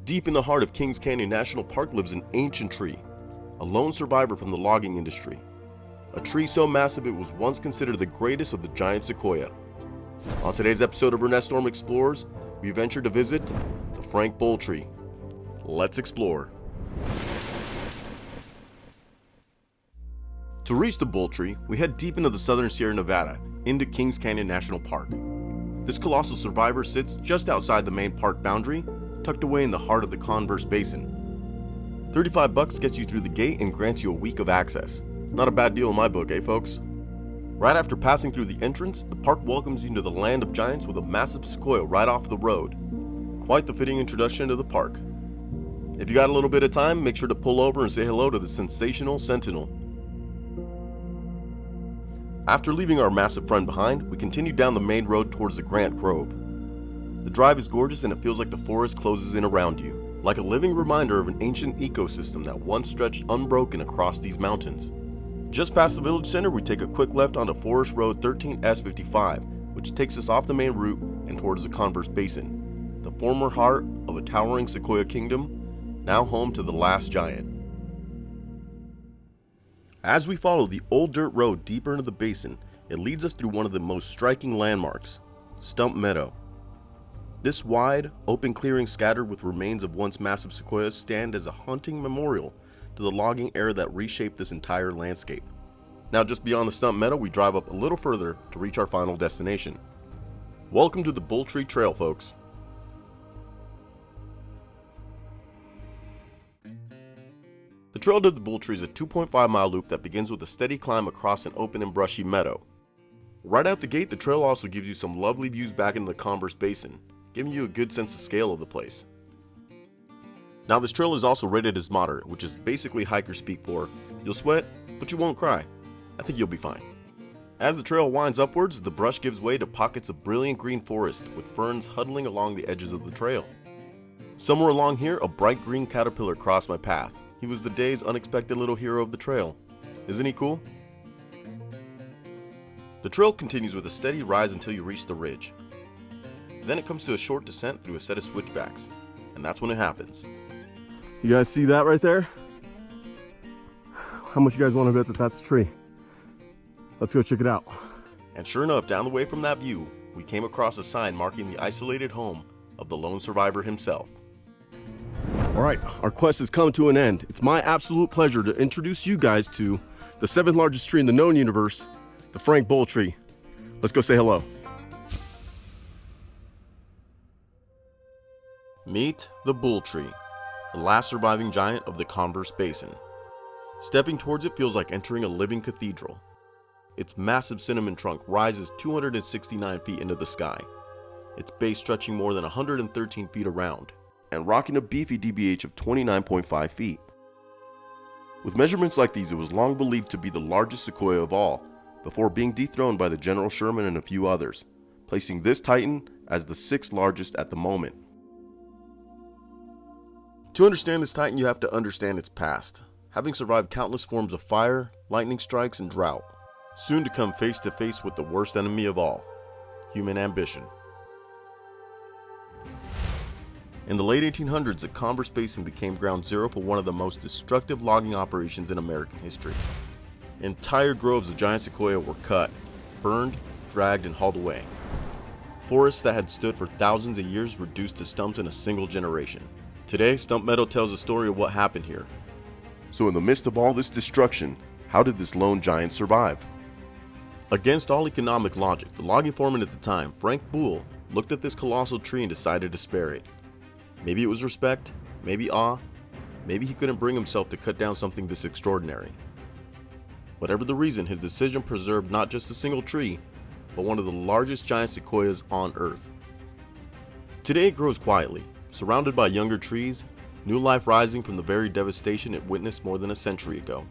Deep in the heart of Kings Canyon National Park lives an ancient tree, a lone survivor from the logging industry. A tree so massive it was once considered the greatest of the giant sequoia. On today's episode of Ernest Storm Explores, we venture to visit the Boole Tree. Let's explore. To reach the Boole Tree, we head deep into the southern Sierra Nevada, into Kings Canyon National Park. This colossal survivor sits just outside the main park boundary, tucked away in the heart of the Converse Basin. $35 gets you through the gate and grants you a week of access. Not a bad deal in my book, eh folks? Right after passing through the entrance, the park welcomes you into the land of giants with a massive sequoia right off the road. Quite the fitting introduction to the park. If you got a little bit of time, make sure to pull over and say hello to the sensational Sentinel. After leaving our massive friend behind, we continue down the main road towards the Grant Grove. The drive is gorgeous and it feels like the forest closes in around you, like a living reminder of an ancient ecosystem that once stretched unbroken across these mountains. Just past the village center, we take a quick left onto Forest Road 13S55, which takes us off the main route and towards the Converse Basin, the former heart of a towering sequoia kingdom, now home to the last giant. As we follow the old dirt road deeper into the basin, it leads us through one of the most striking landmarks, Stump Meadow. This wide, open clearing scattered with remains of once massive sequoias stand as a haunting memorial to the logging era that reshaped this entire landscape. Now just beyond the Stump Meadow, we drive up a little further to reach our final destination. Welcome to the Boole Tree Trail, folks. The trail to the Boole Tree is a 2.5-mile loop that begins with a steady climb across an open and brushy meadow. Right out the gate, the trail also gives you some lovely views back into the Converse Basin, giving you a good sense of scale of the place. Now this trail is also rated as moderate, which is basically hiker speak for, you'll sweat, but you won't cry. I think you'll be fine. As the trail winds upwards, the brush gives way to pockets of brilliant green forest with ferns huddling along the edges of the trail. Somewhere along here, a bright green caterpillar crossed my path. He was the day's unexpected little hero of the trail. Isn't he cool? The trail continues with a steady rise until you reach the ridge. Then it comes to a short descent through a set of switchbacks, and that's when it happens. You guys see that right there? How much you guys want to bet that that's a tree? Let's go check it out. And sure enough, down the way from that view, we came across a sign marking the isolated home of the lone survivor himself. All right, our quest has come to an end. It's my absolute pleasure to introduce you guys to the 7th largest tree in the known universe, the Boole Tree. Let's go say hello. Meet the Boole Tree, the last surviving giant of the Converse Basin. Stepping towards it feels like entering a living cathedral. Its massive cinnamon trunk rises 269 feet into the sky, its base stretching more than 113 feet around, and rocking a beefy DBH of 29.5 feet. With measurements like these, it was long believed to be the largest sequoia of all, before being dethroned by the General Sherman and a few others, placing this titan as the 6th largest at the moment. To understand this titan, you have to understand its past, having survived countless forms of fire, lightning strikes, and drought, soon to come face to face with the worst enemy of all, human ambition. In the late 1800s, the Converse Basin became ground zero for one of the most destructive logging operations in American history. Entire groves of giant sequoia were cut, burned, dragged, and hauled away. Forests that had stood for thousands of years reduced to stumps in a single generation. Today, Stump Meadow tells a story of what happened here. So in the midst of all this destruction, how did this lone giant survive? Against all economic logic, the logging foreman at the time, Frank Boole, looked at this colossal tree and decided to spare it. Maybe it was respect, maybe awe, maybe he couldn't bring himself to cut down something this extraordinary. Whatever the reason, his decision preserved not just a single tree, but one of the largest giant sequoias on Earth. Today it grows quietly, surrounded by younger trees, new life rising from the very devastation it witnessed more than a century ago.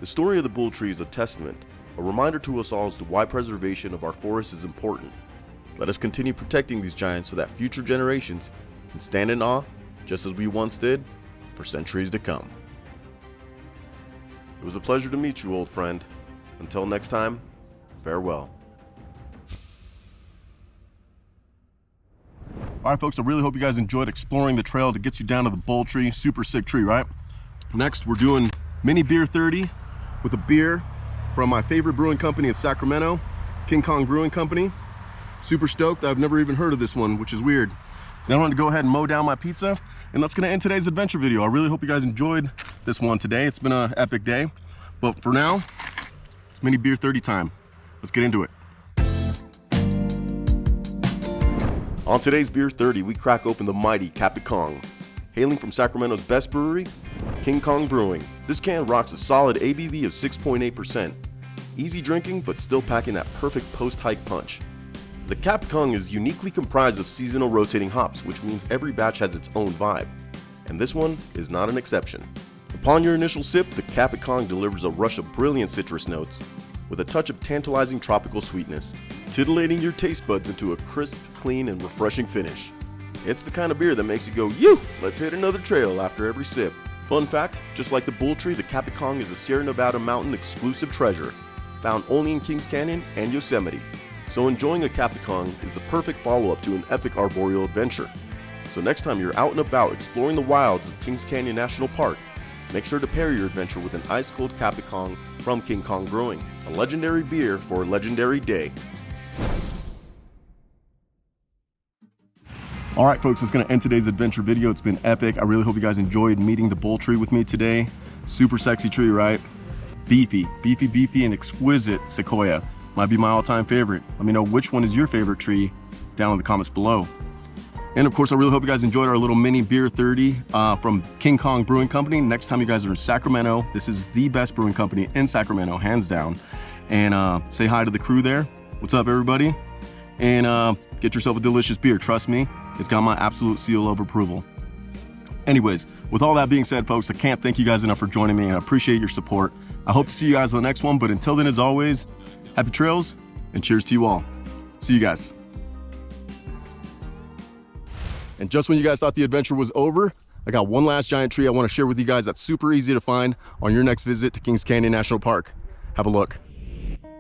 The story of the Boole Tree is a testament, a reminder to us all as to why preservation of our forests is important. Let us continue protecting these giants so that future generations can stand in awe, just as we once did, for centuries to come. It was a pleasure to meet you, old friend. Until next time, farewell. All right, folks, I really hope you guys enjoyed exploring the trail that gets you down to the Boole Tree. Super sick tree, right? Next, we're doing mini beer 30 with a beer from my favorite brewing company in Sacramento, King Kong Brewing Company. Super stoked. I've never even heard of this one, which is weird. Then I wanted to go ahead and mow down my pizza, and that's gonna end today's adventure video. I really hope you guys enjoyed this one today. It's been an epic day, but for now, it's mini beer 30 time. Let's get into it. On today's Beer 30, we crack open the mighty Captain Kong. Hailing from Sacramento's best brewery, King Kong Brewing. This can rocks a solid ABV of 6.8%. Easy drinking, but still packing that perfect post-hike punch. The Captain Kong is uniquely comprised of seasonal rotating hops, which means every batch has its own vibe. And this one is not an exception. Upon your initial sip, the Captain Kong delivers a rush of brilliant citrus notes, with a touch of tantalizing tropical sweetness, titillating your taste buds into a crisp, clean, and refreshing finish. It's the kind of beer that makes you go, "Yoo! Let's hit another trail" after every sip. Fun fact, just like the Boole Tree, the Captain Kong is a Sierra Nevada mountain exclusive treasure, found only in Kings Canyon and Yosemite. So enjoying a Captain Kong is the perfect follow-up to an epic arboreal adventure. So next time you're out and about exploring the wilds of Kings Canyon National Park, make sure to pair your adventure with an ice-cold Captain Kong from King Kong Brewing, a legendary beer for a legendary day. All right, folks, that's gonna end today's adventure video. It's been epic. I really hope you guys enjoyed meeting the Boole Tree with me today. Super sexy tree, right? Beefy, beefy, beefy, and exquisite sequoia. Might be my all-time favorite. Let me know which one is your favorite tree down in the comments below. And of course, I really hope you guys enjoyed our little mini beer 30 from King Kong Brewing Company. Next time you guys are in Sacramento, this is the best brewing company in Sacramento, hands down. And say hi to the crew there. What's up, everybody? And get yourself a delicious beer. Trust me, it's got my absolute seal of approval. Anyways, with all that being said, folks, I can't thank you guys enough for joining me, and I appreciate your support. I hope to see you guys on the next one, but until then, as always, happy trails and cheers to you all. See you guys. And just when you guys thought the adventure was over, I got one last giant tree I want to share with you guys that's super easy to find on your next visit to Kings Canyon National Park. Have a look.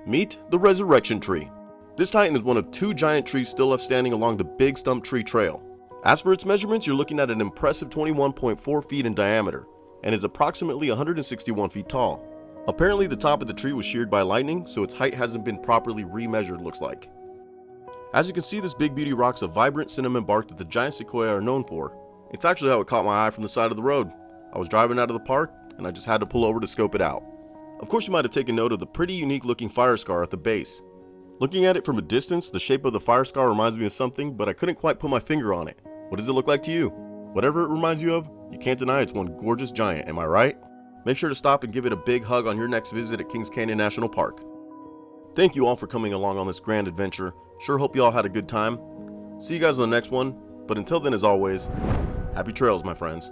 Meet the Resurrection Tree. This titan is one of two giant trees still left standing along the Big Stump Tree Trail. As for its measurements, you're looking at an impressive 21.4 feet in diameter and is approximately 161 feet tall. Apparently the top of the tree was sheared by lightning, so its height hasn't been properly remeasured, looks like. As you can see, this big beauty rocks a vibrant cinnamon bark that the giant sequoia are known for. It's actually how it caught my eye from the side of the road. I was driving out of the park and I just had to pull over to scope it out. Of course, you might have taken note of the pretty unique looking fire scar at the base. Looking at it from a distance, the shape of the fire scar reminds me of something, but I couldn't quite put my finger on it. What does it look like to you? Whatever it reminds you of, you can't deny it's one gorgeous giant, am I right? Make sure to stop and give it a big hug on your next visit at Kings Canyon National Park. Thank you all for coming along on this grand adventure. Sure hope you all had a good time. See you guys on the next one, but until then, as always, happy trails, my friends.